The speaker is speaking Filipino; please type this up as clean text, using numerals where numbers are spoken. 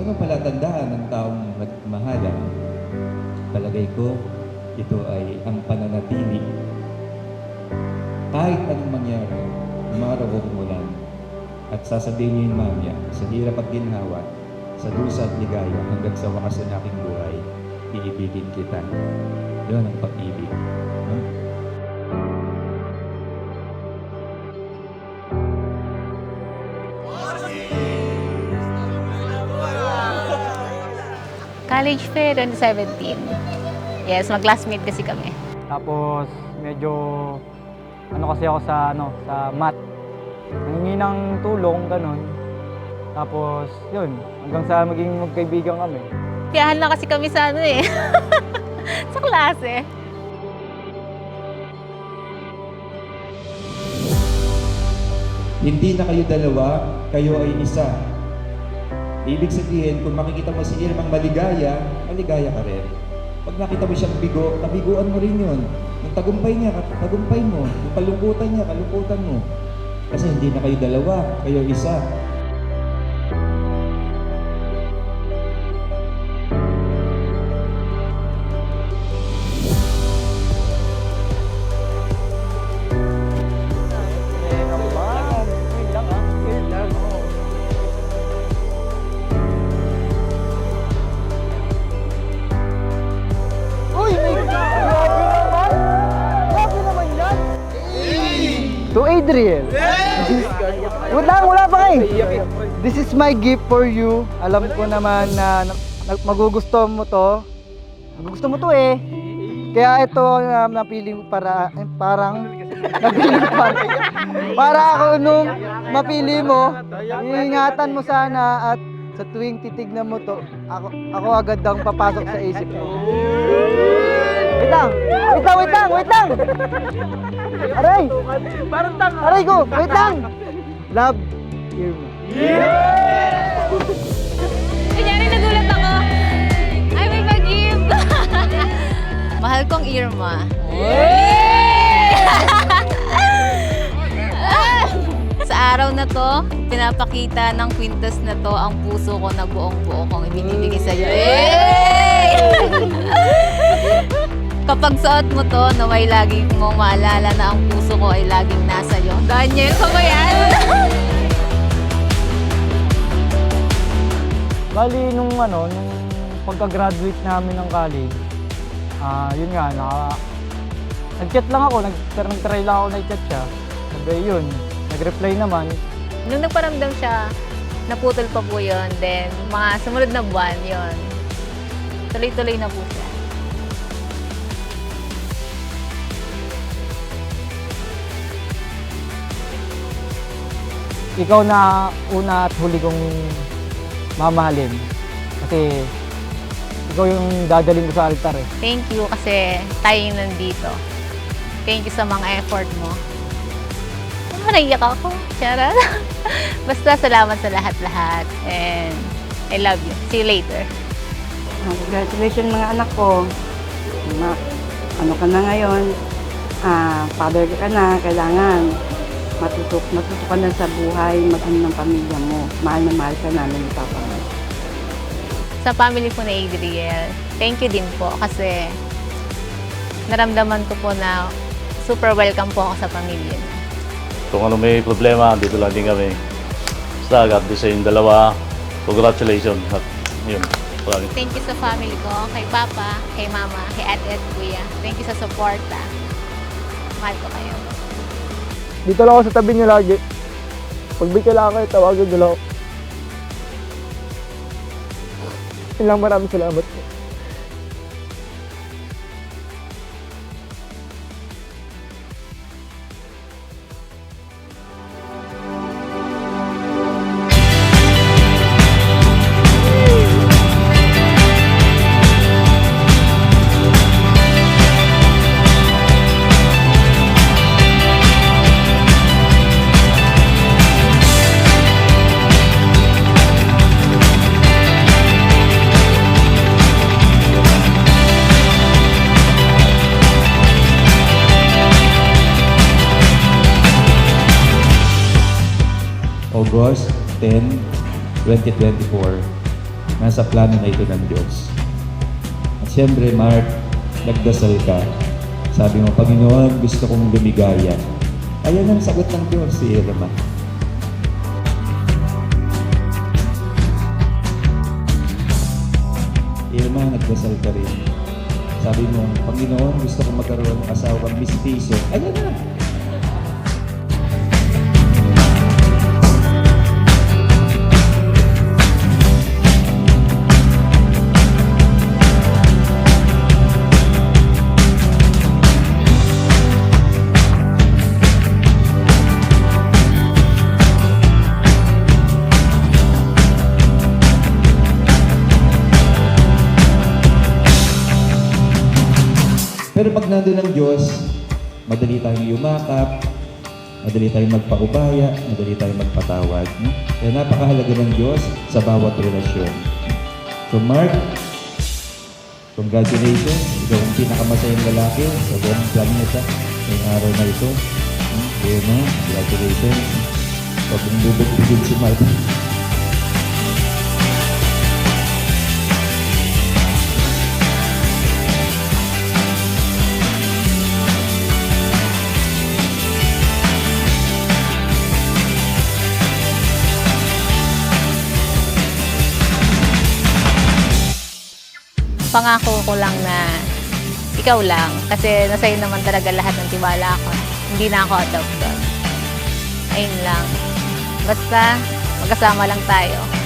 Anong palatandaan ng taong nagmahalan? Palagay ko, ito ay ang pananatili. Kahit anong mangyari, umaraw o umulan, at sasabihin niyo yun mamaya, sa hirap at ginhawa, sa dusa at ligaya, hanggang sa wakas ng aking buhay, iibigin kita. Yun ang pag-ibig. Huh? College fair 2017. Yes, mag-classmate kasi kami. Tapos medyo kasi ako sa sa math. Nangingi ng tulong ganun. Tapos yun, hanggang sa maging magkaibigan kami. Piyahan na kasi kami sa sa klase. Hindi na kayo dalawa, kayo ay isa. Ibig sabihin, kung makikita mo si Irmang maligaya, maligaya ka rin. Pag nakita mo siyang bigo, kabiguan mo rin yun. Yung tagumpay niya, tagumpay mo. Yung kalungkutan niya, kalungkutan mo. Kasi hindi na kayo dalawa, kayo isa. To Adriel. Wait lang, wala pa kayo. This is my gift for you. Alam ko naman na magugusto mo to. Magugusto mo to eh. Kaya ito napili ko parang napili ko para ako nung mapili mo. Iingatan mo sana at sa tuwing titignan mo to, ako agad ang papasok sa isip mo. Wait lang! Aray! Parang tanga! Aray ko! Wait lang! Love, Irma. Kunyari nagulat ako. Ay, may mag-give. Mahal kong Irma. Sa araw na to, pinapakita ng kwintas na to ang puso ko na buong-buo kong ibinibigay sa'yo. Kapag suot mo to, naway lagi mong maalala na ang puso ko ay laging nasa iyo. Daniel, pa ba yan? Bali, nung pagka-graduate namin ng college, yun nga, nag-chat lang ako, nag-try lang ako na-chat siya. Sabi yun, nag-reply naman. Nung nagparamdam siya, naputol pa po yun. Then, mga sumunod na buwan yun. Tuloy-tuloy na po siya. Ikaw na una at huli kong mamahalin. Kasi ikaw yung dadalhin ko sa altar eh. Thank you kasi tayo yung nandito. Thank you sa mga effort mo. Naiyak ako. Charot. Basta salamat sa lahat-lahat. And I love you. See you later. Congratulations mga anak ko. Ano ka na ngayon? Father ka na. Kailangan matuto ka na sa buhay, mag-ano ng pamilya mo. Mahal na mahal ka namin ni Papa mo. Sa family po na Adriel, thank you din po kasi naramdaman ko po na super welcome po ako sa pamilya niya. Kung ano may problema, dito lang din kami. Basta God bless sa inyong dalawa. Congratulations. At yun, maraming. Thank you sa family ko, kay Papa, kay Mama, kay Ate at Kuya. Thank you sa suporta. Mahal ko kayo. Dito lang ako sa tabi niyo lagi. Pag may kailangan kayo, tawagan niyo lang ako. Maraming salamat po. August 10, 2024, nasa plano na ito ng Diyos. At siyempre, Mark, nagdasal ka. Sabi mo, Panginoon, gusto kong lumigaya. Ayan ang sagot ng Diyos, si Irma. Irma, nagdasal ka rin. Sabi mo, Panginoon, gusto kong magkaroon ng asawang mistiso. Ayan na! Pero pag nandun ang Diyos, madali tayong yumakap, madali tayong magpaubaya, madali tayong magpatawad. No? Kaya napakahalaga ng Diyos sa bawat relasyon. So Mark, congratulations. Ikaw ang pinakamasayang lalaki sa buong planeta ngayong araw na ito. Irma, congratulations. Huwag mong bubog-bugin si Mark. Pangako ko lang na ikaw lang. Kasi nasa'yo naman talaga lahat ng tiwala ko. Hindi na ako out of God. Ayun lang. Basta magkasama lang tayo.